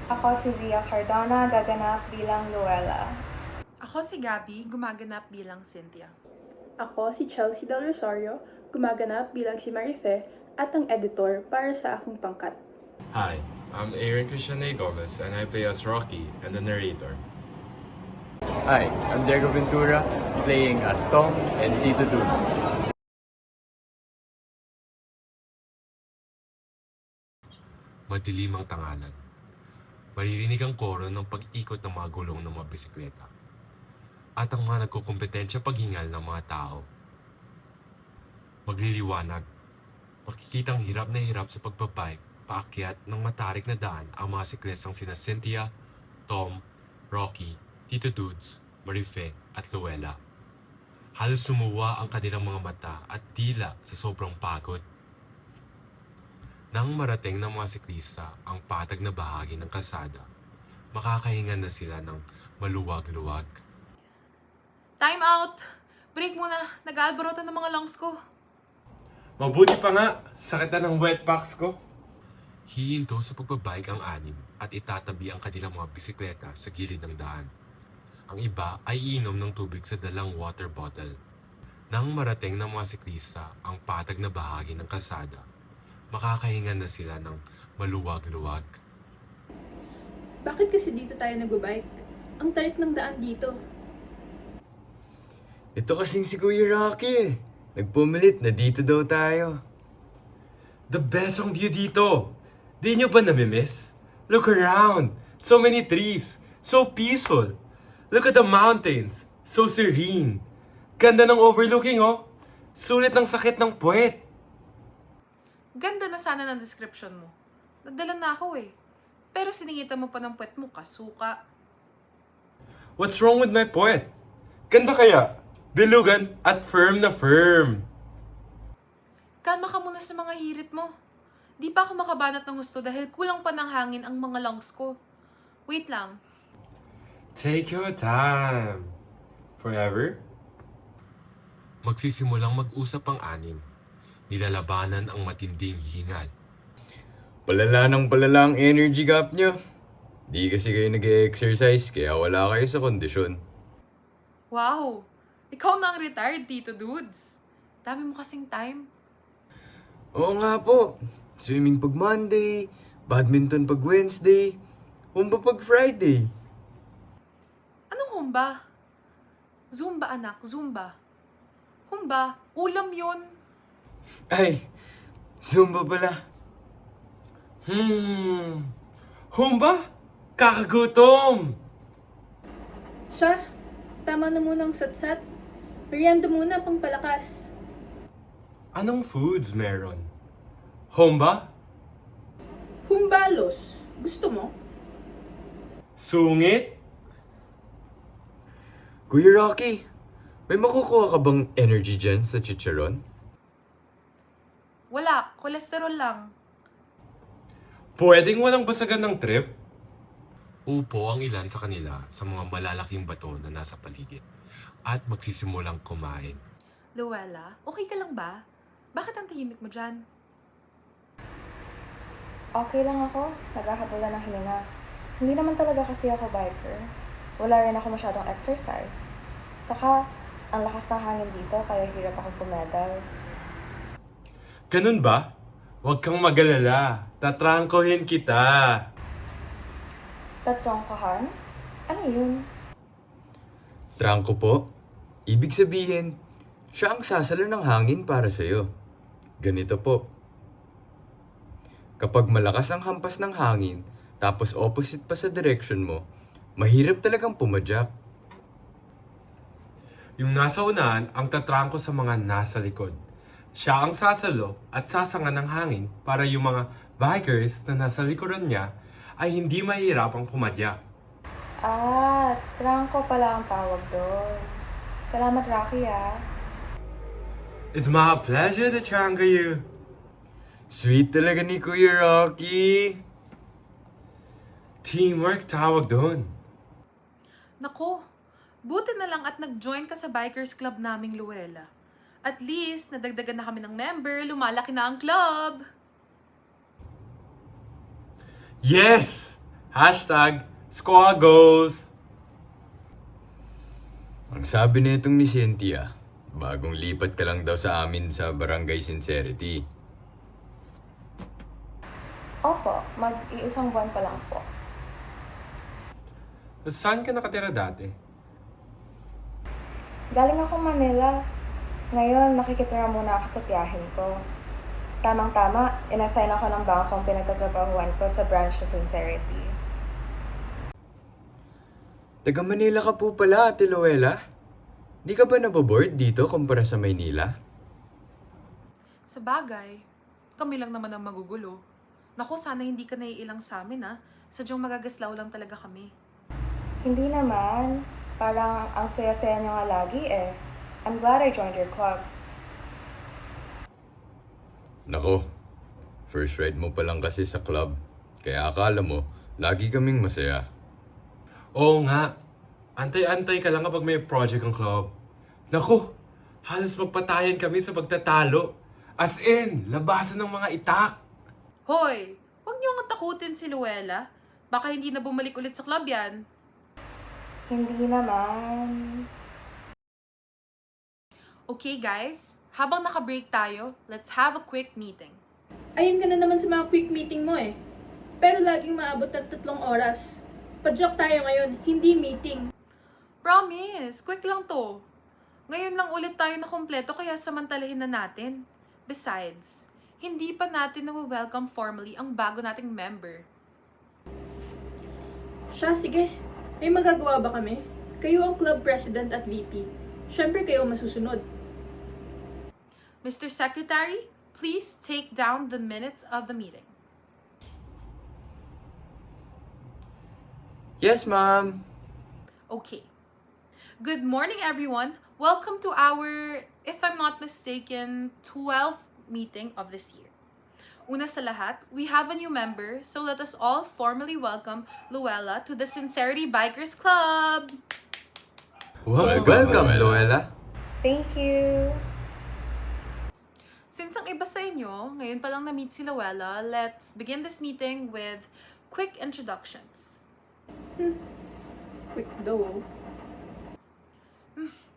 Ako si Zia Cardona, gaganap bilang Luella. Ako si Gabby, gumaganap bilang Cynthia. Ako si Chelsea Del Rosario, gumaganap bilang si Marife at ang editor para sa aking pangkat. Hi, I'm Aaron Christian A. Gomez and I play as Rocky and the narrator. Hi, I'm Diego Ventura, playing as Tom and Tito Dudes. Madilim ang tangalan. Maririnig ang koro ng pag-ikot ng mga gulong ng mga bisikleta. At ang mga nagkukumpetensya paghingal ng mga tao. Magliliwanag. Makikitang hirap na hirap sa pagbabike, paakyat ng matarik na daan ang mga siklistang sina Cynthia, Tom, Rocky, Tito Dudes, Marife at Luella. Halos sumuwa ang kanilang mga mata at dila sa sobrang pagod. Nang marating ng mga siklista ang patag na bahagi ng kalsada, makakahinga na sila ng maluwag-luwag. Time out! Break muna, nag-aalborotan ng mga lungs ko. Mabuti pa nga, sakit na ng wet packs ko. Hihinto sa pagbabike ang anim at itatabi ang kanilang mga bisikleta sa gilid ng daan. Ang iba ay iinom ng tubig sa dalang water bottle. Nang marating ng mga siklista ang patag na bahagi ng kalsada, makakahinga na sila ng maluwag-luwag. Bakit kasi dito tayo nag-bike? Ang tarik ng daan dito. Ito kasing si Kuya Rocky eh. Nagpumilit na dito daw tayo. The best ang view dito! Di nyo ba namimiss? Look around! So many trees! So peaceful! Look at the mountains! So serene! Ganda ng overlooking oh! Sulit ng sakit ng puwet! Ganda na sana ng description mo. Nagdala na ako eh. Pero siningitan mo pa ng puwet mo, kasuka. What's wrong with my puwet? Ganda kaya! Bilugan at firm na firm! Kalma ka muna sa mga hirit mo. Di pa ako makabanat ng gusto dahil kulang pa ng hangin ang mga lungs ko. Wait lang. Take your time. Forever? Magsisimulang mag-usap ang anim. Nilalabanan ang matinding hingal. Palala ng palala ang energy gap nyo. Di kasi kayo nag-exercise kaya wala kayo sa kondisyon. Wow! Ikaw na ang retired, Tito Dudes. Dami mo kasing time. Oo nga po. Swimming pag Monday, badminton pag Wednesday, humba pag Friday. Anong humba? Zumba anak, zumba. Humba, ulam yun. Ay, Zumba pala. Humba? Kakagutom! Siya, tama na munang satsat. Merienda muna pang palakas. Anong foods meron? Humba? Humbalos. Gusto mo? Sungit? Kuya Rocky, may makukuha ka bang energy dyan sa chicharon? Wala, kolesterol lang. Pwedeng walang basagan ng trip? Upo ang ilan sa kanila sa mga malalaking bato na nasa paligid at magsisimulang kumain. Luella, okay ka lang ba? Bakit ang tahimik mo dyan? Okay lang ako, naghahabulan ng hininga. Hindi naman talaga kasi ako biker. Wala rin ako masyadong exercise. Saka, ang lakas ng hangin dito kaya hirap ako pumedal. Ganun ba? Huwag kang magalala. Tatrangkohin kita. Tatrongkahan? Ano yun? Trangko po? Ibig sabihin, siya ang sasalo ng hangin para sa'yo. Ganito po. Kapag malakas ang hampas ng hangin, tapos opposite pa sa direction mo, mahirap talagang pumadyak. Yung nasa unahan ang tatrangko sa mga nasa likod. Siya ang sasalo at sasanga ng hangin para yung mga bikers na nasa likuran niya ay hindi mahirapang pumadyak. Ah, trangko pala ang tawag doon. Salamat, Rocky, ah. It's my pleasure to trangko you. Sweet talaga ni Kuya Rocky. Teamwork tawag doon. Nako, buti na lang at nag-join ka sa bikers club naming Luella. At least, nadagdagan na kami ng member, lumalaki na ang club. Yes! Hashtag Squaggles! Ang sabi nitong ni Cynthia, bagong lipat ka lang daw sa amin sa Barangay Sincerity. Opo, mag-iisang buwan pa lang po. Saan ka nakatira dati? Galing ako Manila. Ngayon, nakikitira muna ako sa tiyahin ko. Tamang-tama, inassign ako ng bangkong pinagtatrabahuan ko sa branch sa Sincerity. Taga Manila ka po pala, Ate Luella. Di ka ba naboboard dito kumpara sa Maynila? Sa bagay, kami lang naman ang magugulo. Naku, sana hindi ka naiilang sa amin Sadyang magagaslaw lang talaga kami. Hindi naman. Parang ang saya-saya nyo nga lagi eh. I'm glad I joined your club. Nako, first ride mo pa lang kasi sa club. Kaya akala mo, lagi kaming masaya. Oo nga. Antay-antay ka lang kapag may project ang club. Naku, halos magpatayan kami sa pagtatalo. As in, labasan ng mga itak. Hoy! Huwag niyo nga takutin si Luella. Baka hindi na bumalik ulit sa club yan. Hindi naman. Okay guys, habang naka-break tayo, let's have a quick meeting. Ayun ka na naman sa mga quick meeting mo eh. Pero laging maabot ng 3 oras. Pa-joke tayo ngayon, hindi meeting. Promise, quick lang to. Ngayon lang ulit tayo na kompleto kaya samantalahin na natin. Besides, hindi pa natin na-welcome formally ang bago nating member. Siya, sige. May magagawa ba kami? Kayo ang club president at VP. Siyempre kayo ang masusunod. Mr. Secretary, please take down the minutes of the meeting. Yes, ma'am. Okay. Good morning, everyone. Welcome to our, if I'm not mistaken, 12th meeting of this year. Una sa lahat, we have a new member, so let us all formally welcome Luella to the Sincerity Bikers Club! Welcome, Luella. Thank you. Since ang iba sa inyo, ngayon pa lang na-meet si Luella, let's begin this meeting with quick introductions. Quick though.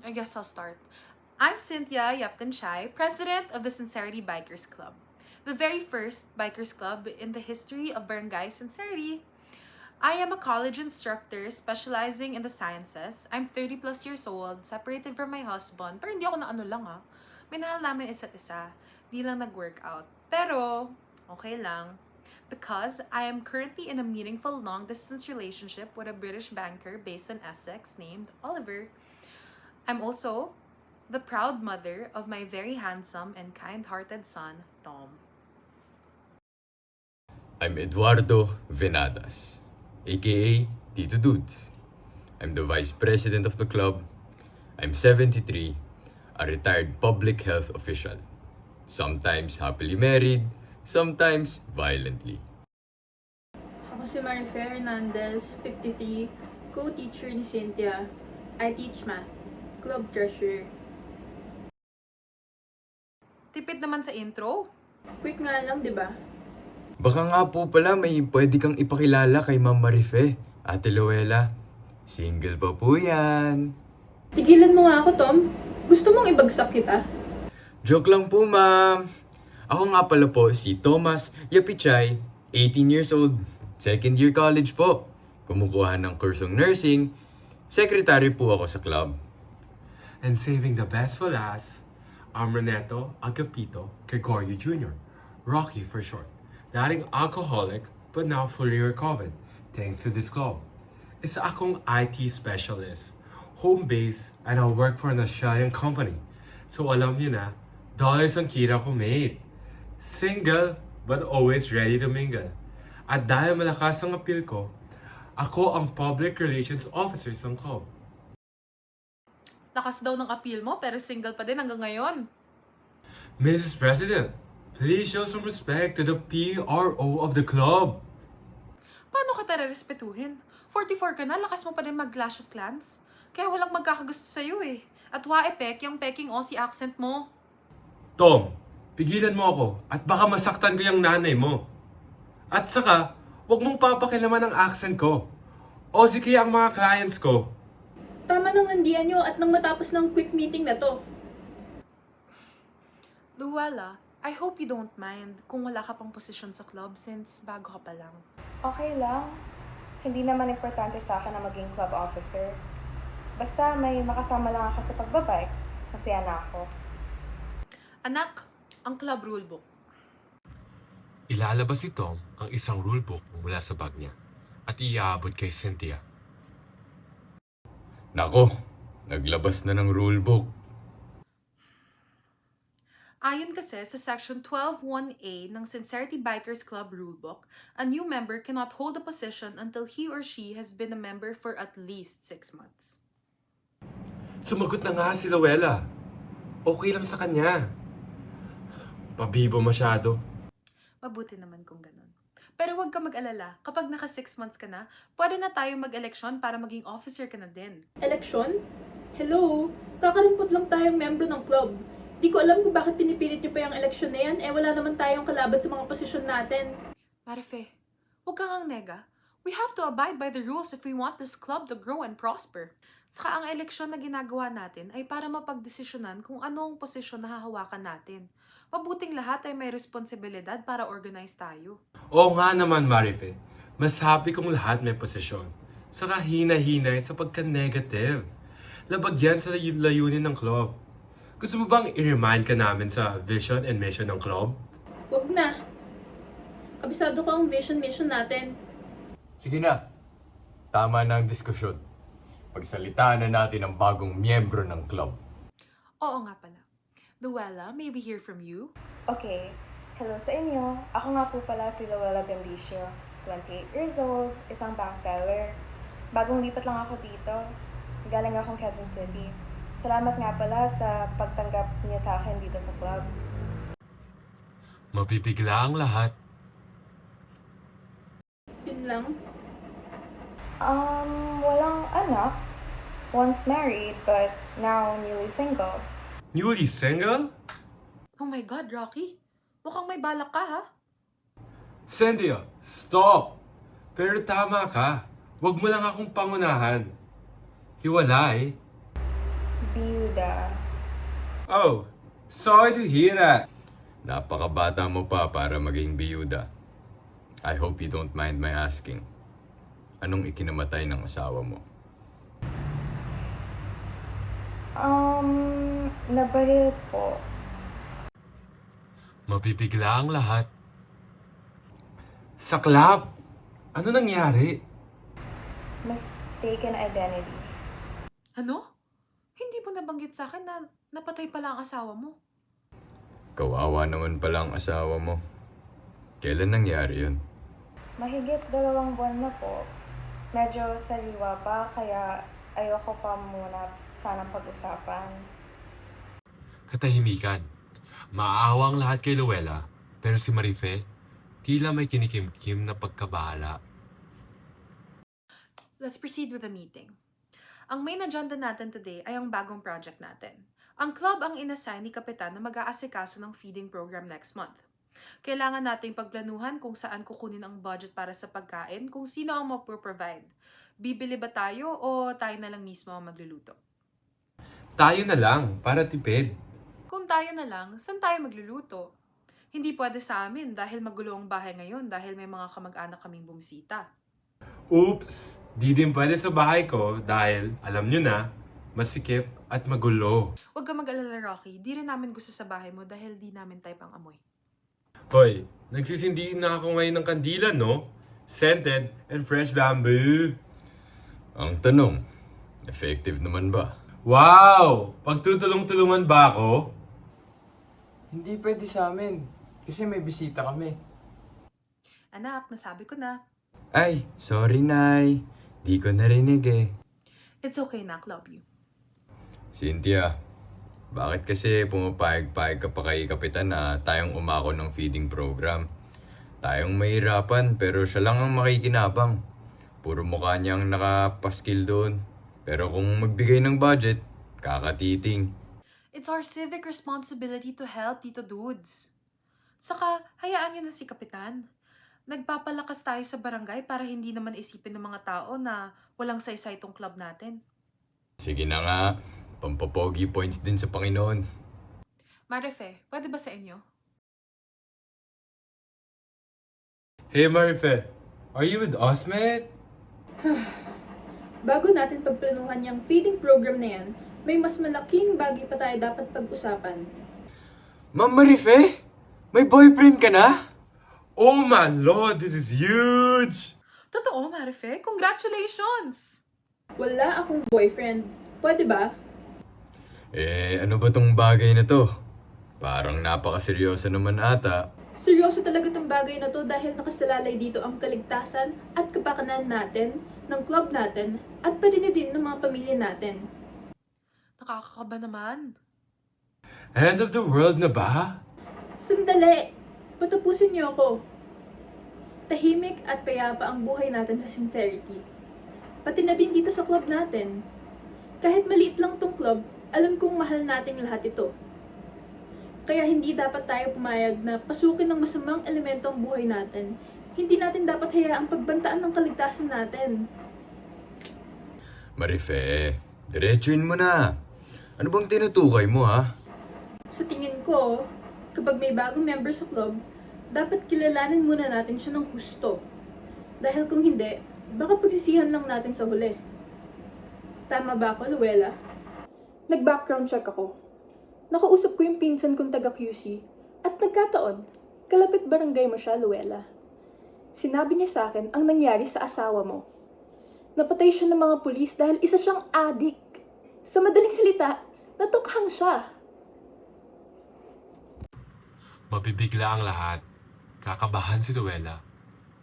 I guess I'll start. I'm Cynthia Yaptanchai, president of the Sincerity Bikers Club, the very first bikers club in the history of Barangay Sincerity. I am a college instructor specializing in the sciences. I'm 30 plus years old, separated from my husband, pero hindi ako na ano lang Minahal namin isa't isa, di lang nag-workout. Pero, okay lang. Because I am currently in a meaningful long-distance relationship with a British banker based in Essex named Oliver. I'm also the proud mother of my very handsome and kind-hearted son, Tom. I'm Eduardo Venadas, aka Tito Dudes. I'm the vice president of the club. I'm 73, a retired public health official. Sometimes happily married, sometimes violently. Ako si Marife Hernandez, 53, co-teacher ni Cynthia. I teach math. Club treasurer. Tipid naman sa intro. Quick nga lang, di ba? Baka nga po pala may pwede kang ipakilala kay Ma'am Marife, Ate Luella. Single pa po yan. Tigilan mo nga ako, Tom. Gusto mong ibagsak kita? Joke lang po, ma'am. Ako nga pala po si Thomas Yapichay, 18 years old, second year college po. Kumukuha ng kursong nursing. Secretary po ako sa club. And saving the best for last, I'm Renato Agapito Gregorio Jr., Rocky for short. Dating alcoholic but now fully recovered thanks to this club. Isa akong IT specialist, home-based, and I work for an Australian company. So alam niyo na, dollars ang kira ko, mate. Single but always ready to mingle. At dahil malakas ang appeal ko, ako ang public relations officer ng club. Lakas daw ng appeal mo pero single pa din hanggang ngayon. Mrs. President, please show some respect to the PRO of the club. Paano kita rerespetuhin? 44 ka na, lakas mo pa din mag-Clash of Clans? Kaya walang magkakagusto sa'yo eh. At waepek yung peking Aussie accent mo. Tom, pigilan mo ako at baka masaktan ko yung nanay mo. At saka, Huwag mong papakilaman ang accent ko. O si kaya ang mga clients ko. Tama nang landian nyo at nang matapos ng quick meeting na to. Luella, I hope you don't mind kung wala ka pang posisyon sa club since bago ka pa lang. Okay lang. Hindi naman importante sa akin na maging club officer. Basta may makasama lang ako sa pagbabike, masaya na ako. Anak, ang club rulebook. Ilalabas ni Tom ang isang rulebook mula sa bag niya at iaabot kay Cynthia. Nako, naglabas na ng rulebook. Ayon kasi sa Section 12.1a ng Sincerity Bikers Club Rulebook, a new member cannot hold a position until he or she has been a member for at least 6 months. Sumagot na nga si Luella. Okay lang sa kanya. Pabibo masyado. Mabuti naman kung ganun. Pero huwag ka mag-alala, kapag naka 6 months ka na, pwede na tayo mag-eleksyon para maging officer ka na din. Eleksyon? Hello? Kakarimpot lang tayong membro ng club. Di ko alam kung bakit pinipilit nyo pa yung eleksyon na yan, wala naman tayong kalaban sa mga posisyon natin. Marife, huwag kang ang nega. We have to abide by the rules if we want this club to grow and prosper. Saka ang eleksyon na ginagawa natin ay para mapagdesisyonan kung anong posisyon na hahawakan natin. Mabuting lahat ay may responsibilidad para organize tayo. Oo nga naman, Marife. Mas happy kung lahat may posisyon. Saka hina-hinay sa pagka-negative. Labag yan sa layunin ng club. Gusto mo bang i-remind ka namin sa vision and mission ng club? Wag na. Kabisado ko ang vision-mission natin. Sige na, tama na ang diskusyon. Pagsalitaan na natin ang bagong miyembro ng club. Oo nga pala. Luella, may we hear from you? Okay, hello sa inyo. Ako nga po pala si Luella Bendicio, 28 years old, isang bank teller. Bagong lipat lang ako dito. Galing akong Quezon City. Salamat nga pala sa pagtanggap niyo sa akin dito sa club. Mabibigla ang lahat. Yun lang. Walang anak. Once married, but now newly single. Newly single? Oh my God, Rocky. Mukhang may balak ka, ha? Cynthia, stop! Pero tama ka. Huwag mo lang akong pangunahan. Hiwalay. Biyuda. Oh, sorry to hear that. Napakabata mo pa para maging biyuda. I hope you don't mind my asking. Anong ikinamatay ng asawa mo? Nabaril po. Mabibigla ang lahat. Sa club? Ano nangyari? Mistaken identity. Ano? Hindi mo nabanggit sa akin na napatay pala ang asawa mo. Kawawa naman pala ang asawa mo. Kailan nangyari yun? Mahigit 2 buwan na po. Medyo sariwa pa, kaya ayoko pa muna sanang pag-usapan. Katahimikan. Maawa ang lahat kay Luella, pero si Marife, tila may kinikim-kim na pagkabahala. Let's proceed with the meeting. Ang main agenda natin today ay ang bagong project natin. Ang club ang inassign ni Kapitan na mag-aasikaso ng feeding program next month. Kailangan nating pagplanuhan kung saan kukunin ang budget para sa pagkain, kung sino ang mapro-provide. Bibili ba tayo o tayo na lang mismo ang magluluto? Tayo na lang, para tipid. Kung tayo na lang, saan tayo magluluto? Hindi pwede sa amin dahil magulo ang bahay ngayon dahil may mga kamag-anak kaming bumisita. Oops! Di din pwede sa bahay ko dahil, alam nyo na, masikip at magulo. Huwag ka mag-alala, Rocky. Di rin namin gusto sa bahay mo dahil di namin type ang amoy. Hoy, nagsisindi na ako ngayon ng kandila, no? Scented and fresh bamboo. Ang tanong, effective naman ba? Wow! Pagtutulong-tulungan ba ako? Hindi pwede sa amin. Kasi may bisita kami. Anak, nasabi ko na. Ay, sorry Nay. Di ko narinig eh. It's okay, Nak. Love you. Cynthia, bakit kasi pumapayag-payag ka pa kay Kapitan na tayong umako ng feeding program? Tayong mahirapan pero siya lang ang makikinabang. Puro mukha niyang nakapaskil doon. Pero kung magbigay ng budget, kakatiting. It's our civic responsibility to help, Tito Dudes. Saka, hayaan niyo na si Kapitan. Nagpapalakas tayo sa barangay para hindi naman isipin ng mga tao na walang saysay tong club natin. Sige na nga, pampapogi points din sa Panginoon. Marife, pwede ba sa inyo? Hey Marife, are you with us, man? Bago natin pagplanuhan yung feeding program na yan, may mas malaking bagay pa tayo dapat pag-usapan. Ma'am Marife, may boyfriend ka na? Oh my lord, this is huge! Totoo, Marife. Congratulations! Wala akong boyfriend. Pwede ba? Ano ba tong bagay na to? Parang napakaseryoso naman ata. Seryoso talaga tong bagay na to dahil nakasalalay dito ang kaligtasan at kapakanan natin, ng club natin, at pati na din ng mga pamilya natin. Nakakakaba naman. End of the world na ba? Sandali! Patapusin niyo ako. Tahimik at payapa ang buhay natin sa Sincerity. Pati na din dito sa club natin. Kahit maliit lang tong club, alam kong mahal nating lahat ito. Kaya hindi dapat tayo pumayag na pasukin ng masamang elemento ang buhay natin. Hindi natin dapat hayaang pagbantaan ng kaligtasan natin. Marife, diretsuin mo na. Ano bang tinutukay mo ha? Sa tingin ko, kapag may bagong member sa club, dapat kilalanin muna natin siya ng husto. Dahil kung hindi, baka pagsisihan lang natin sa huli. Tama ba ako, Luella? Nag-background check ako. Nakausap ko yung pinsan kong taga-QC at nagkataon, kalapit barangay mo siya, Luella. Sinabi niya sa akin ang nangyari sa asawa mo. Napatay siya ng mga pulis dahil isa siyang adik. Sa madaling salita, natukhang siya. Mabibigla ang lahat. Kakabahan si Luella.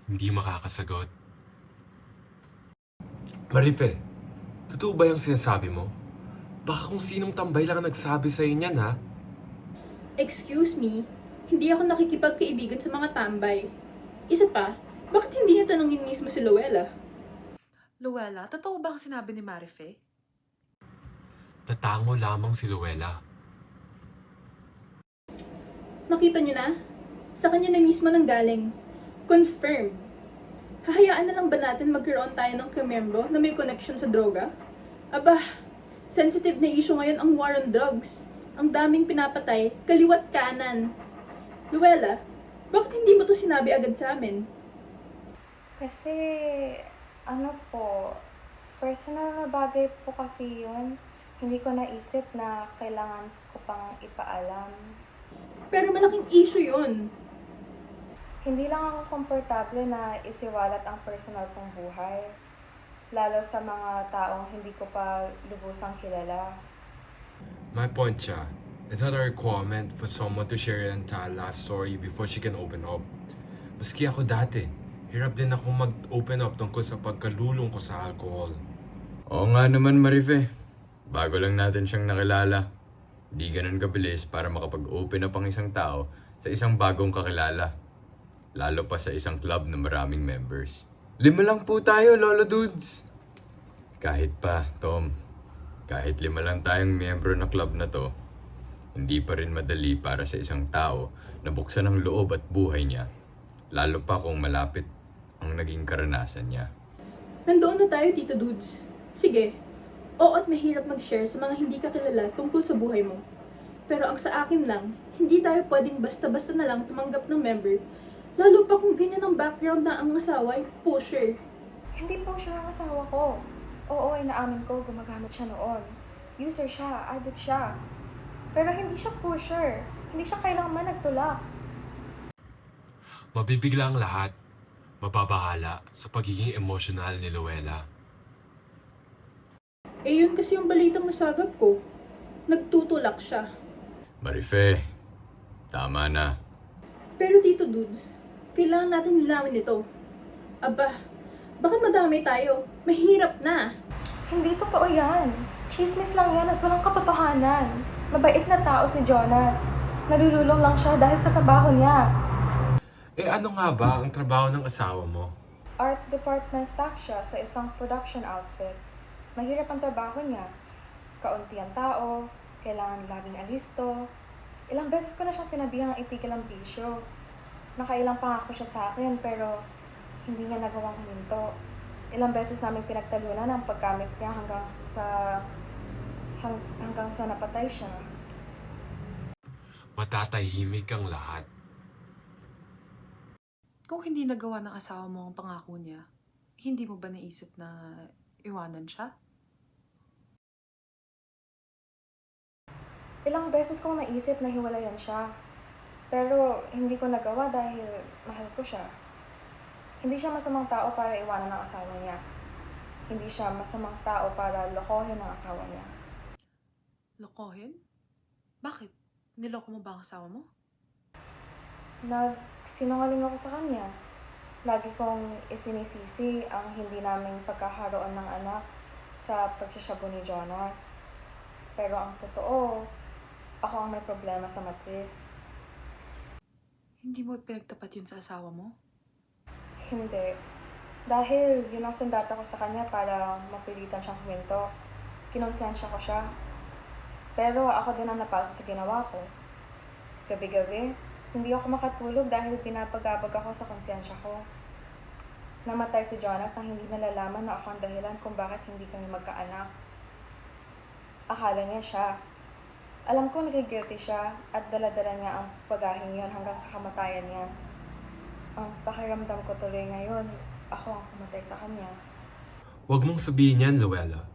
Hindi makakasagot. Marife, totoo ba yung sinasabi mo? Baka kung sinong tambay lang ang nagsabi sa'yo niyan, ha? Excuse me, hindi ako nakikipagkaibigan sa mga tambay. Isa pa, bakit hindi niyo tanungin mismo si Luella? Luella, totoo ba ang sinabi ni Marife? Tatango lamang si Luella. Nakita niyo na? Sa kanya na mismo nang galing. Confirmed. Hahayaan na lang ba natin magkaroon tayo ng kamembro na may connection sa droga? Aba, sensitive na issue ngayon ang war on drugs. Ang daming pinapatay, kaliwat kanan. Luella, bakit hindi mo to sinabi agad sa amin? Kasi, personal na bagay po kasi yun. Hindi ko naisip na kailangan ko pang ipaalam. Pero malaking issue yun. Hindi lang ako komportable na isiwalat ang personal kong buhay. Lalo sa mga taong hindi ko pa lubusang kilala. My point siya, it's not a requirement for someone to share your entire life story before she can open up. Maski ako dati, hirap din ako mag-open up tungkol sa pagkalulong ko sa alcohol. Oo nga naman Marife, bago lang natin siyang nakilala. Di ganun kabilis para makapag-open up ang isang tao sa isang bagong kakilala. Lalo pa sa isang club na maraming members. 5 lang po tayo, Lolo Dudes! Kahit pa, Tom, kahit 5 lang tayong miyembro na club na to, hindi pa rin madali para sa isang tao na buksan ang loob at buhay niya. Lalo pa kung malapit ang naging karanasan niya. Nandoon na tayo, Tito Dudes. Sige, oo at mahirap mag-share sa mga hindi kakilala tungkol sa buhay mo. Pero ang sa akin lang, hindi tayo pwedeng basta-basta na lang tumanggap ng member. Lalo pa kung ganyan ang background na ang asawa ay pusher. Hindi po siya ang asawa ko. Oo, inaamin ko, gumagamit siya noon. User siya, addict siya. Pero hindi siya pusher. Hindi siya kailangan nagtulak. Mabibigla ang lahat. Mababahala sa pagiging emosyonal ni Luella. Eh yun kasi yung balitang nasagap ko. Nagtutulak siya. Marife, tama na. Pero Tito Dudes, kailangan natin nilawin ito. Aba, baka madami tayo. Mahirap na. Hindi totoo yan. Chismis lang yan at walang katotohanan. Mabait na tao si Jonas. Nalululong lang siya dahil sa trabaho niya. Eh ano nga ba ang trabaho ng asawa mo? Art department staff siya sa isang production outfit. Mahirap ang trabaho niya. Kaunti ang tao, kailangan laging alisto. Ilang beses ko na siyang sinabihang itigil ang bisyo. Nakailang pangako siya sa akin pero hindi niya nagawang huminto. Ilang beses namin pinagtalunan ang paggamit niya hanggang sa napatay siya. Matatahimik ang lahat. Kung hindi nagawa ng asawa mo ang pangako niya, hindi mo ba naisip na iwanan siya? Ilang beses kong naisip na hiwalayan siya. Pero hindi ko nagawa dahil mahal ko siya. Hindi siya masamang tao para iwanan ng asawa niya. Hindi siya masamang tao para lokohin ang asawa niya. Lokohin? Bakit? Niloko mo ba ang asawa mo? Nagsinungaling ako sa kanya. Lagi kong isinisisi ang hindi naming pagkakaroon ng anak sa pagsasabo ni Jonas. Pero ang totoo, ako ang may problema sa matris. Hindi mo pinagtapat yun sa asawa mo? Hindi. Dahil yun ang sandata ko sa kanya para mapilitan siyang huminto. Kinonsensya ko siya. Pero ako din ang napaso sa ginawa ko. Gabi-gabi, hindi ako makatulog dahil pinapagabag ako sa konsensya ko. Namatay si Jonas nang hindi nalalaman na ako ang dahilan kung bakit hindi kami magkaanak. Akala niya siya. Alam ko nagigilty siya at dala-dala niya ang pagahing yun hanggang sa kamatayan niya. Ang pakiramdam ko tuloy ngayon, ako ang pumatay sa kanya. Huwag mong sabihin yan, Luella.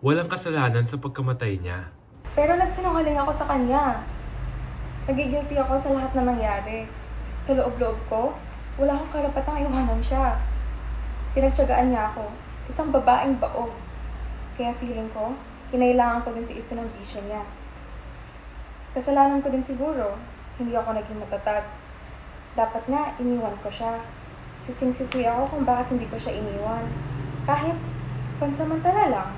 Walang kasalanan sa pagkamatay niya. Pero nagsinungaling ako sa kanya. Nagigilty ako sa lahat na nangyari. Sa loob-loob ko, wala akong karapatang iwanan siya. Pinagtiyagaan niya ako, isang babaeng baog. Kaya feeling ko, kinailangan ko din tiisin ang bisyo niya. Kasalanan ko din siguro, hindi ako naging matatag. Dapat nga, iniwan ko siya. Sising-sisi ako kung bakit hindi ko siya iniwan. Kahit pansamantala lang.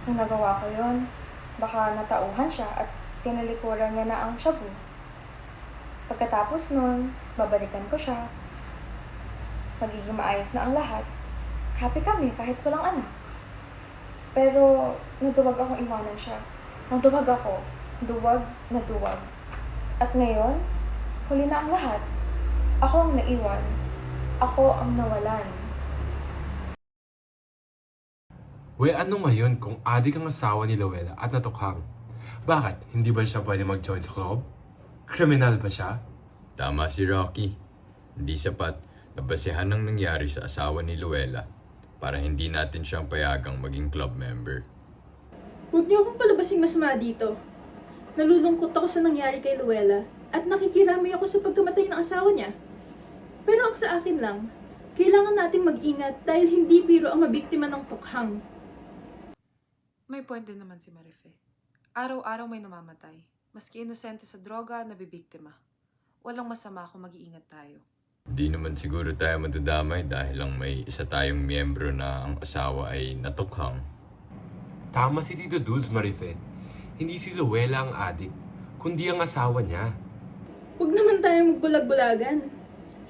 Kung nagawa ko yon, baka natauhan siya at tinalikuran niya na ang shabu. Pagkatapos nun, babalikan ko siya. Magiging maayos na ang lahat. Happy kami kahit walang anak. Pero naduwag akong iwanan siya. Naduwag ako. Duwag na duwag. At ngayon, huli na ang lahat. Ako ang naiwan. Ako ang nawalan. Ano ngayon kung adik ang asawa ni Luella at natukhang? Bakit? Hindi ba siya pwede mag-join sa club? Kriminal ba siya? Tama si Rocky. Hindi sapat na basehan ng nangyari sa asawa ni Luella para hindi natin siyang payagang maging club member. Huwag niyo akong palabasing masama dito. Nalulungkot ako sa nangyari kay Luella at nakikiramay ako sa pagkamatay ng asawa niya. Pero ang sa akin lang, kailangan nating mag-ingat dahil hindi biro ang mabiktima ng tukhang. May point din naman si Marife. Araw-araw may namamatay. Maski inosente sa droga, nabibiktima. Walang masama kung mag-iingat tayo. Di naman siguro tayo madadamay dahil lang may isa tayong miyembro na ang asawa ay natukhang. Tama si Tito Dudes, Marife. Hindi si Luella ang adik, kundi ang asawa niya. Huwag naman tayong magbulag-bulagan.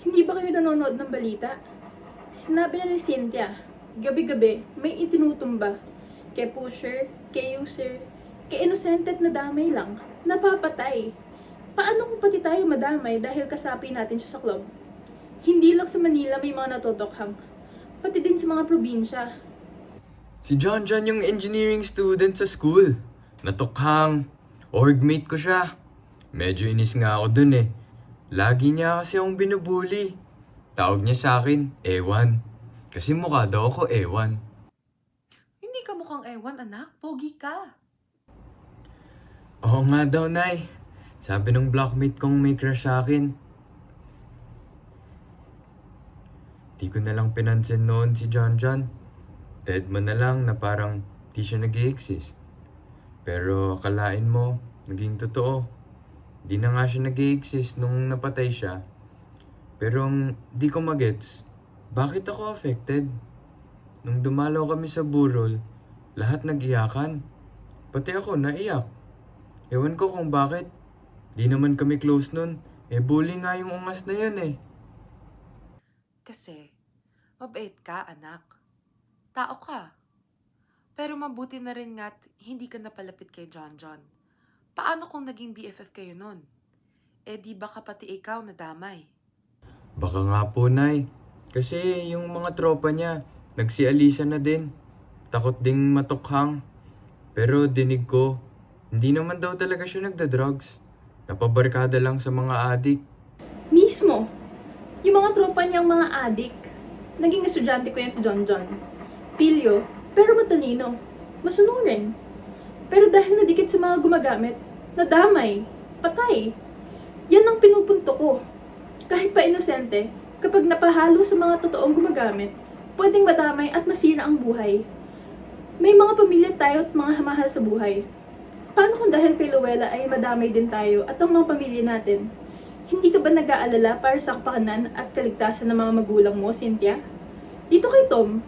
Hindi ba kayo nanonood ng balita? Sinabi na ni Cynthia, gabi-gabi may itinutumba. Kay pusher, kay user, kay innocent na damay lang, napapatay. Paano kung pati tayo madamay dahil kasapi natin siya sa club? Hindi lang sa Manila may mga natutokhang, pati din sa mga probinsya. Si John yung engineering student sa school. Natukhang. Orgmate ko siya. Medyo inis nga ako dun eh. Lagi niya kasi akong binubuli. Tawag niya sa akin, Ewan. Kasi mukha daw ako Ewan. Hindi ka mukhang ewan, anak. Pogi ka. Oo nga daw, Nay. Sabi ng blockmate kong may crush sa akin. Di ko na lang pinansin noon si John. Dead man na lang na parang di siya nag-i-exist. Pero akalain mo, naging totoo. Di na nga siya nag-i-exist nung napatay siya. Pero di ko magets, bakit ako affected? Nung dumalaw kami sa burol, lahat nag-iyakan. Pati ako naiyak. Ewan ko kung bakit. Di naman kami close nun. Bully nga yung ungas na yun eh. Kasi, mabait ka, anak. Tao ka. Pero mabuti na rin nga't hindi ka napalapit kay John. Paano kung naging BFF kayo nun? Di ba kapati ikaw nadamay? Baka nga po, Nay. Kasi yung mga tropa niya, nagsialisa na din. Takot ding matukhang. Pero dinig ko, hindi naman daw talaga siya nagda-drugs. Napabarkada lang sa mga adik. Mismo, yung mga tropa niyang mga adik. Naging estudyante ko yan si John John. Pilyo, pero matalino. Masunurin. Pero dahil nadikit sa mga gumagamit, nadamay, patay. Yan ang pinupunto ko. Kahit pa inosente, kapag napahalo sa mga totoong gumagamit, pwedeng madamay at masira ang buhay. May mga pamilya tayo at mga mahal sa buhay. Paano kung dahil kay Luella ay madamay din tayo at ang mga pamilya natin? Hindi ka ba nag-aalala para sa kapakanan at kaligtasan ng mga magulang mo, Cynthia? Dito kay Tom.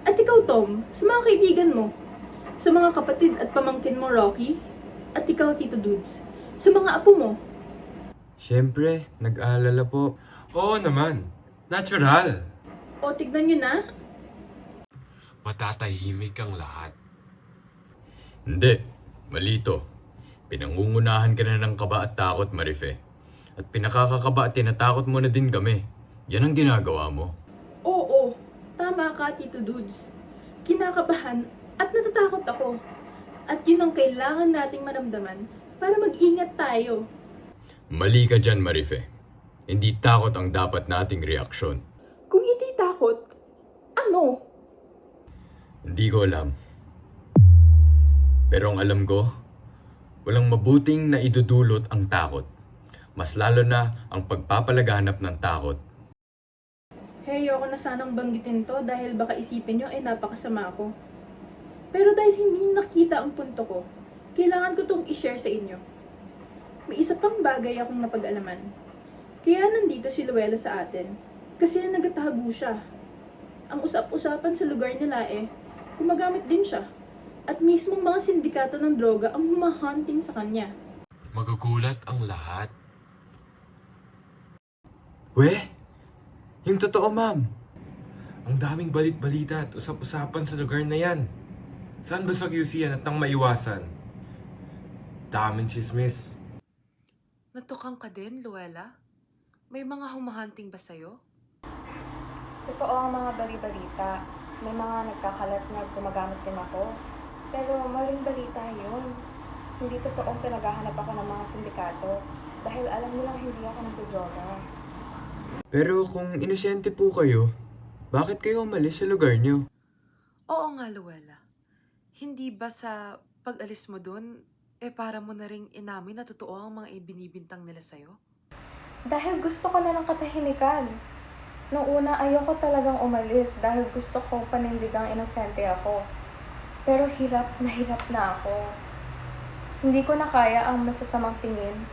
At ikaw, Tom, sa mga kaibigan mo. Sa mga kapatid at pamangkin mo, Rocky. At ikaw, Tito Dudes. Sa mga apo mo. Siyempre, nag-aalala po. Oo naman. Natural. O, tignan nyo na. Matatahimik ang lahat. Hindi, malito. Pinangungunahan ka na ng kaba at takot, Marife. At pinakakakaba at tinatakot mo na din kami. Yan ang ginagawa mo. Oo, tama ka, Tito Dudes. Kinakabahan at natatakot ako. At yun ang kailangan nating maramdaman para mag-ingat tayo. Mali ka dyan, Marife. Hindi takot ang dapat nating reaksyon. Kung hindi takot, ano? Hindi ko alam. Pero ang alam ko, walang mabuting na idudulot ang takot. Mas lalo na ang pagpapalaganap ng takot. Hey, ayoko na sanang banggitin to dahil baka isipin nyo ay napakasama ako. Pero dahil hindi nakita ang punto ko, kailangan ko tong i-share sa inyo. May isa pang bagay akong napag-alaman. Kaya nandito si Luella sa atin. Kasi nagatago siya. Ang usap-usapan sa lugar nila gumagamit din siya. At mismong mga sindikato ng droga ang humahunting sa kanya. Magugulat ang lahat. Weh? Yung totoo, ma'am. Ang daming balit-balita at usap-usapan sa lugar na yan. Saan ba sa QC yan at nang maiwasan? Daming chismis. Natukang ka din, Luella? May mga humahunting ba sa'yo? Totoo ang mga bali-balita. May mga nagkakalat na gumagamit din ako. Pero maling balita yun. Hindi totoong pinaghahanap ako ng mga sindikato dahil alam nilang hindi ako nagdodroga. Pero kung inosente po kayo, bakit kayo umalis sa lugar niyo? Oo nga, Luella. Hindi ba sa pag-alis mo dun, para mo na ring inamin na totoo ang mga ibinibintang nila sa'yo? Dahil gusto ko na ng katahimikan. Nung una, ayoko talagang umalis dahil gusto ko panindigang inosente ako. Pero hirap na ako. Hindi ko na kaya ang masasamang tingin,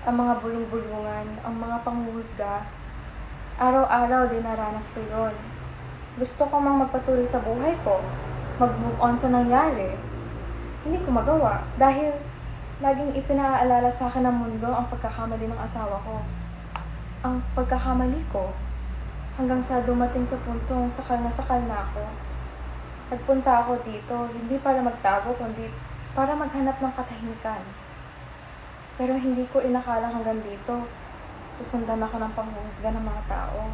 ang mga bulong-bulungan, ang mga panghuhusga. Araw-araw dinaranas ko yun. Gusto ko mang magpatuloy sa buhay ko, mag-move on sa nangyari. Hindi ko magawa dahil laging ipinaalala sa akin ng mundo ang pagkakamali ng asawa ko. Ang pagkakamali ko hanggang sa dumating sa puntong sakal na ako. Nagpunta ako dito hindi para magtago kundi para maghanap ng katahimikan. Pero hindi ko inakalang hanggang dito susundan ako ng panghuhusga ng mga tao.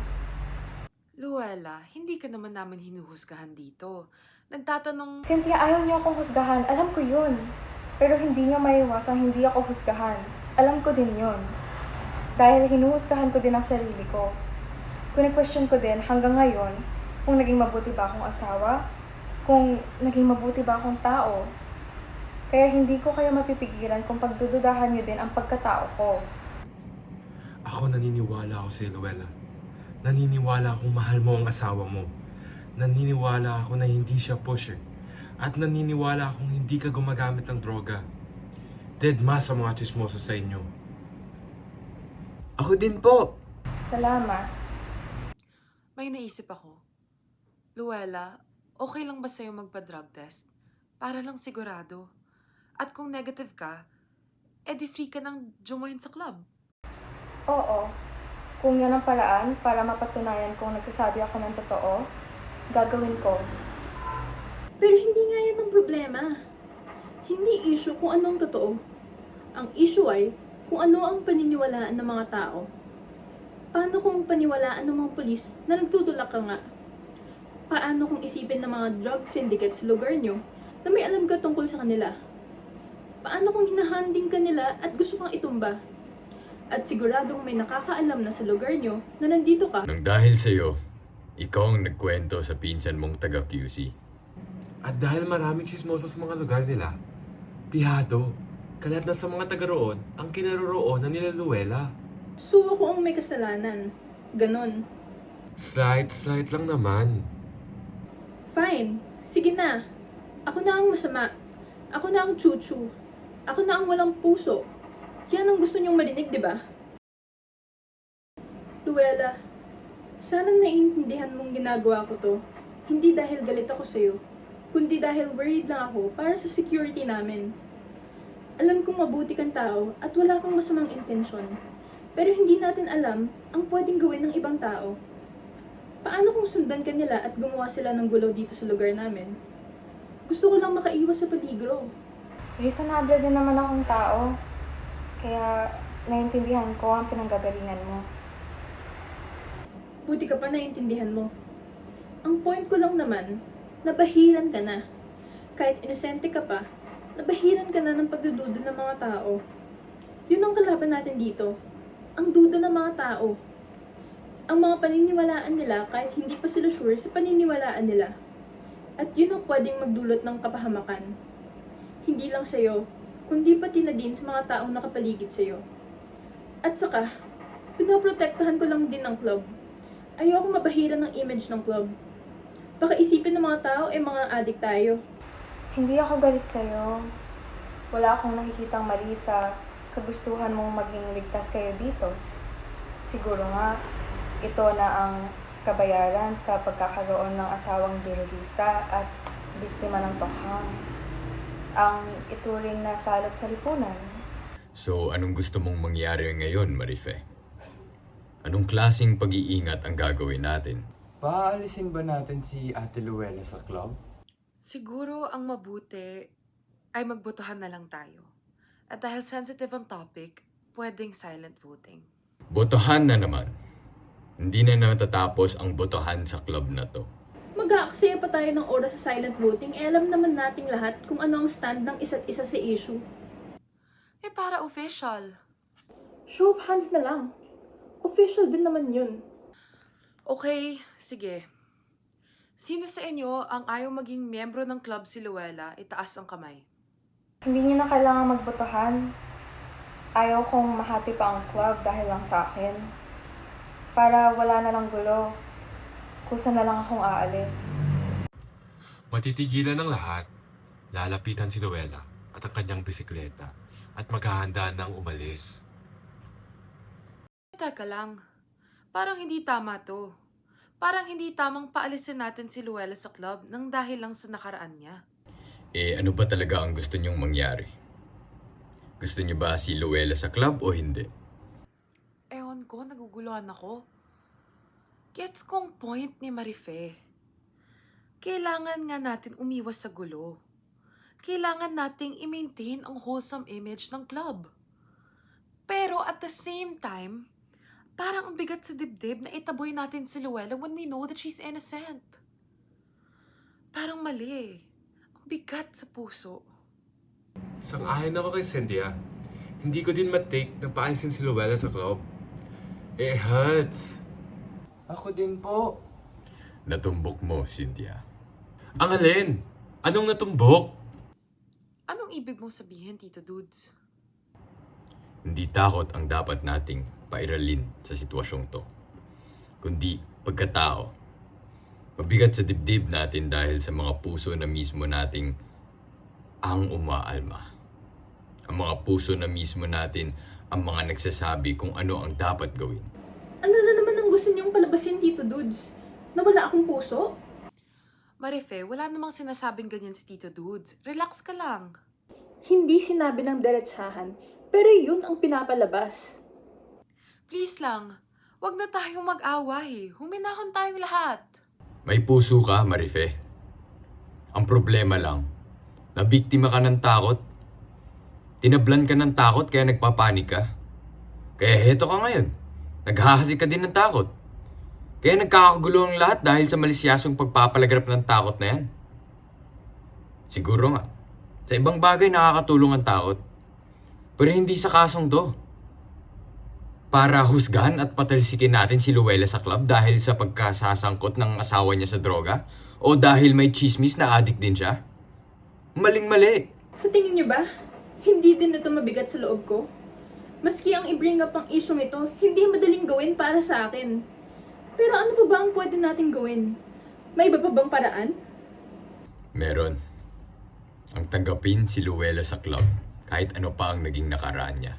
Luella, hindi ka naman namin hinuhusgahan dito. Nagtatanong... Cynthia, ayaw niyo akong husgahan. Alam ko yun. Pero hindi niyo maiwasang hindi ako husgahan. Alam ko din yun. Dahil hinuhusgahan ko din ang sarili ko. Kune-question ko din hanggang ngayon kung naging mabuti ba akong asawa, kung naging mabuti ba akong tao. Kaya hindi ko kayo mapipigilan kung pagdududahan niyo din ang pagkatao ko. Ako naniniwala ako sa Luella. Naniniwala akong mahal mo ang asawa mo. Naniniwala ako na hindi siya pusher. At naniniwala akong hindi ka gumagamit ng droga. Dead ma sa mga chismoso sa inyo. Ako din po. Salamat. May naisip ako. Luella, okay lang ba sa'yo magpa-drug test? Para lang sigurado. At kung negative ka, edi free ka nang join sa club. Oo. Kung yan ang paraan para mapatunayan kung nagsasabi ako ng totoo, gagawin ko. Pero hindi nga yan ang problema. Hindi issue kung anong totoo. Ang issue ay kung ano ang paniniwalaan ng mga tao. Paano kung paniwalaan ng mga pulis na nagtutulak ka nga? Paano kung isipin ng mga drug syndicate sa lugar nyo na may alam ka tungkol sa kanila? Paano kung hinahanding ka nila at gusto kang itumba? At siguradong may nakakaalam na sa lugar nyo na nandito ka. Nang dahil sa'yo, ikaw ang nagkwento sa pinsan mong taga-QC. At dahil maraming chismoso sa mga lugar nila, pihado, kalat na sa mga taga roon ang kinaroroonan nila Luella. So ako ang may kasalanan. Ganon. Slight lang naman. Fine. Sige na. Ako na ang masama. Ako na ang chuchu. Ako na ang walang puso. Yan ang gusto niyong marinig, di ba? Luella, sana naiintindihan mong ginagawa ko to. Hindi dahil galit ako sa'yo, kundi dahil worried lang ako para sa security namin. Alam kong mabuti kang tao at wala kang masamang intensyon. Pero hindi natin alam ang pwedeng gawin ng ibang tao. Paano kung sundan ka nila at gumawa sila ng gulo dito sa lugar namin? Gusto ko lang makaiwas sa peligro. Reasonable din naman akong tao. Kaya naiintindihan ko ang pinanggagalingan mo. Buti ka pa naiintindihan mo. Ang point ko lang naman, nabahiran ka na. Kahit inosente ka pa, nabahiran ka na ng pagdududa ng mga tao. Yun ang kalaban natin dito. Ang duda ng mga tao. Ang mga paniniwalaan nila kahit hindi pa sila sure sa paniniwalaan nila. At yun ang pwedeng magdulot ng kapahamakan. Hindi lang sa'yo, kundi pati na din sa mga taong nakapaligid sa'yo. At saka, pinoprotektahan ko lang din ang club. Ayoko mabahira ng image ng club. Baka isipin ng mga tao mga addict tayo. Hindi ako galit sa'yo. Wala akong nakikitang mali sa kagustuhan mong maging ligtas kayo dito. Siguro nga, ito na ang kabayaran sa pagkakaroon ng asawang durugista at biktima ng tokhang. Ang ituring na salot sa lipunan. So, anong gusto mong mangyari ngayon, Marife? Anong klaseng pag-iingat ang gagawin natin? Paalisin ba natin si Ate Luella sa club? Siguro ang mabuti ay magbotohan na lang tayo. At dahil sensitive ang topic, pwedeng silent voting. Botohan na naman. Hindi na natatapos ang botohan sa club na to. Mag-aaksaya pa tayo ng oras sa silent voting, alam naman nating lahat kung ano ang stand ng isa't isa sa issue. Para official. Show of hands na lang. Official din naman yun. Okay, sige. Sino sa inyo ang ayaw maging miyembro ng club si Luella, itaas ang kamay. Hindi niyo na kailangan magbotohan. Ayaw kong mahati pa ang club dahil lang sa akin. Para wala na lang gulo. Kusa na lang akong aalis. Matitigilan ng lahat, lalapitan si Luella at ang kanyang bisikleta at maghahanda ng umalis. Teka lang, parang hindi tama to. Parang hindi tamang paalisin natin si Luella sa club nang dahil lang sa nakaraan niya. Ano ba talaga ang gusto niyong mangyari? Gusto niyo ba si Luella sa club o hindi? Ewan ko, naguguluhan ako. Gets kong point ni Marife. Kailangan nga natin umiwas sa gulo. Kailangan nating i-maintain ang wholesome image ng club. Pero at the same time, parang ang bigat sa dibdib na itaboy natin si Luella when we know that she's innocent. Parang mali. Ang bigat sa puso. Sang-ayon ako kay Cynthia. Hindi ko din matake na paalisin si Luella sa club. It hurts. Ako din po. Natumbok mo, Cynthia. Ang alin? Anong natumbok? Anong ibig mong sabihin, Tito Dudes? Hindi takot ang dapat nating pairalin sa sitwasyong to, kundi pagkatao. Mabigat sa dibdib natin dahil sa mga puso na mismo nating ang umaalma. Ang mga puso na mismo natin ang mga nagsasabi kung ano ang dapat gawin. Ano na naman ang gusto niyong palabasin, Tito Dudes? Na wala akong puso? Marife, wala namang sinasabing ganyan si Tito Dudes. Relax ka lang. Hindi sinabi ng diretsahan, pero yun ang pinapalabas. Please lang, wag na tayong mag-away. Huminahon tayong lahat. May puso ka, Marife. Ang problema lang, nabiktima ka ng takot. Tinablan ka ng takot kaya nagpapanik ka. Kaya heto ka ngayon. Naghahasi ka din ng takot. Kaya nagkakagulo ang lahat dahil sa malisyasong pagpapalagrap ng takot na yan. Siguro nga, sa ibang bagay nakakatulong ang takot. Pero hindi sa kasong to. Para husgahan at patalsikin natin si Luella sa club dahil sa pagkasasangkot ng asawa niya sa droga? O dahil may chismis na addict din siya? Maling-mali. Sa tingin niyo ba, hindi din ito mabigat sa loob ko? Maski ang i-bring up ang isyong ito, hindi madaling gawin para sa akin. Pero ano pa ba ang pwede nating gawin? May iba pa bang paraan? Meron. Ang tanggapin si Luella sa club kahit ano pa ang naging nakaraan niya.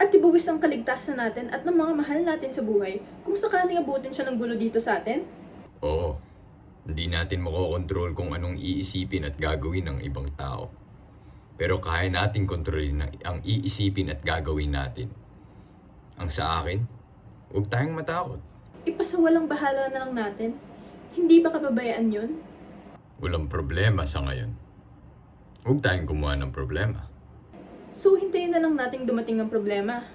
At ibuwis ang kaligtasan natin at ng mga mahal natin sa buhay kung sakaling abutin siya ng gulo dito sa atin? Oo. Hindi natin makokontrol kung anong iisipin at gagawin ng ibang tao. Pero kaya natin kontrolin ang iisipin at gagawin natin. Ang sa akin, huwag tayong matakot. Ipasawalang bahala na lang natin. Hindi ba kababayaan yun? Walang problema sa ngayon. Huwag tayong gumawa ng problema. So hintayin na lang nating dumating ang problema.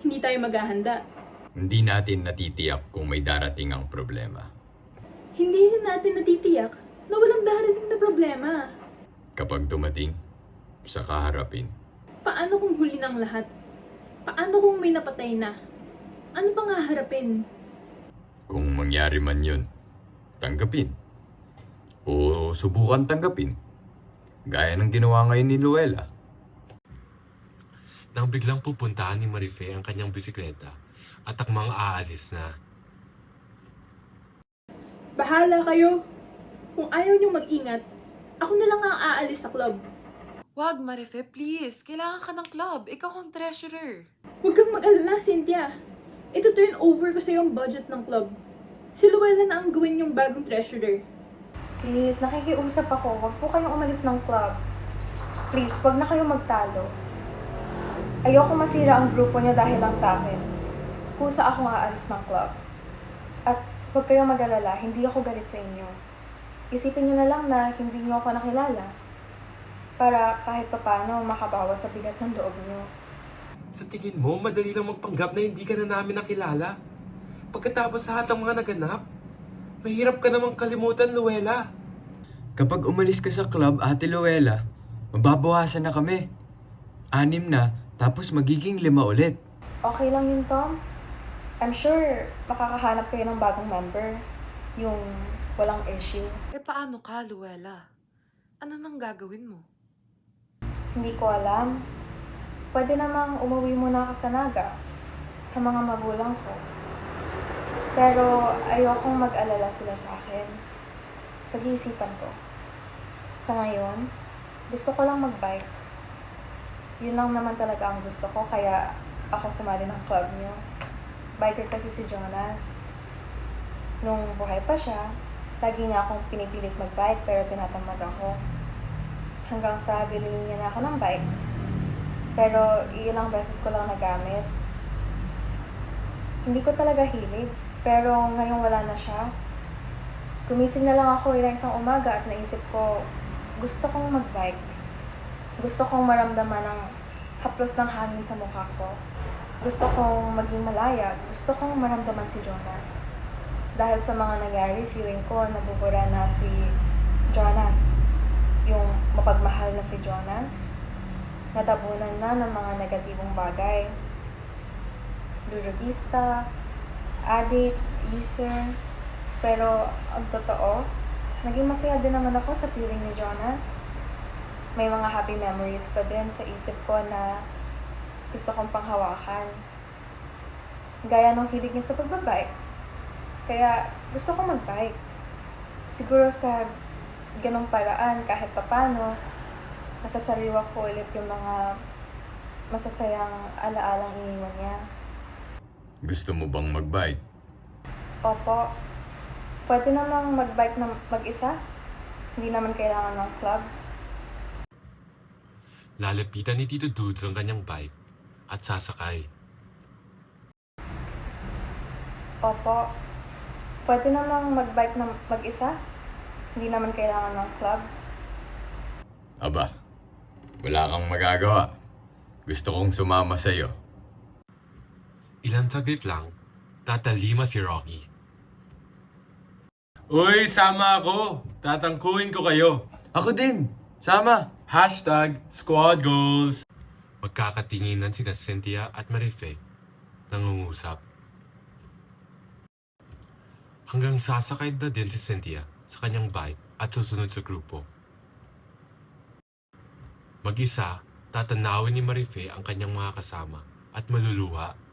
Hindi tayo maghahanda. Hindi natin natitiyak kung may darating ang problema. Hindi rin natin natitiyak na walang darating na problema. Kapag dumating, saka harapin. Paano kung huli ng lahat? Paano kung may napatay na? Ano pang haharapin? Kung mangyari man yun, tanggapin. O subukan tanggapin. Gaya ng ginawa ngayon ni Luella. Nang biglang pupuntahan ni Marife ang kanyang bisikleta at akmang aalis na. Bahala kayo. Kung ayaw niyong mag-ingat, ako na lang ang aalis sa club. Wag, Marife, please. Kailangan ka ng club. Ikaw ang treasurer. Huwag kang mag-alala, Cynthia. Ito turn over ko sa yung budget ng club. Si Luella na ang gawin yung bagong treasurer. Please, nakikiusap ako. Huwag po kayong umalis ng club. Please, huwag na kayong magtalo. Ayoko masira ang grupo niyo dahil lang sa akin. Kusa akong aalis ng club. At huwag kayong mag-alala, hindi ako galit sa inyo. Isipin niyo na lang na hindi niyo ako nakilala. Para kahit papano makabawas sa bigat ng loob niyo. Sa tingin mo, madali lang magpanggap na hindi ka na namin nakilala? Pagkatapos sa lahat ng mga naganap, mahirap ka namang kalimutan, Luella. Kapag umalis ka sa club, Ate Luella, mababawasan na kami. 6 na, tapos magiging 5 ulit. Okay lang yun, Tom. I'm sure makakahanap kayo ng bagong member. Yung walang issue. Eh paano ka, Luella? Ano nang gagawin mo? Hindi ko alam. Pwede namang umuwi muna ako sa Naga. Sa mga magulang ko. Pero ayokong mag-alala sila sa akin. Pag-iisipan ko. Sa ngayon, gusto ko lang mag-bike. Yun lang naman talaga ang gusto ko, kaya ako sumali ng club niyo. Biker kasi si Jonas. Nung buhay pa siya, lagi niya akong pinipilit mag-bike pero tinatamad ako. Hanggang sa bilhin niya na ako ng bike. Pero ilang beses ko lang nagamit. Hindi ko talaga hilig, pero ngayong wala na siya, gumising na lang ako isang umaga at naisip ko, gusto kong mag-bike. Gusto kong maramdaman ang haplos ng hangin sa mukha ko. Gusto kong maging malaya. Gusto kong maramdaman si Jonas. Dahil sa mga nangyari, feeling ko nabubura na si Jonas. Yung mapagmahal na si Jonas. Natabunan na ng mga negatibong bagay. Durugista, addict, user. Pero ang totoo, naging masaya din naman ako sa feeling ni Jonas. May mga happy memories pa din sa isip ko na gusto kong panghawakan. Gaya nung hilig niya sa pagbabike. Kaya gusto kong magbike. Siguro sa ganong paraan, kahit papano, masasariwa ko ulit yung mga masasayang alaalang iniwan niya. Gusto mo bang magbike? Opo. Pwede namang magbike na mag-isa. Hindi naman kailangan ng club. Lalapitan ni Tito Dudes ang kanyang bike at sasakay. Opo. Pwede namang magbike na mag-isa. Hindi naman kailangan ng club. Aba, wala kang magagawa. Gusto kong sumama sa'yo. Ilang saglit lang, tatalima si Rocky. Uy, sama ako! Tatangkuhin ko kayo! Ako din! Sama! #squad goals! Magkakatinginan sina Cynthia at Marife, nangungusap. Hanggang sasakay na din si Cynthia sa kanyang bike at susunod sa grupo. Mag-isa, tatanawin ni Marife ang kanyang mga kasama at maluluha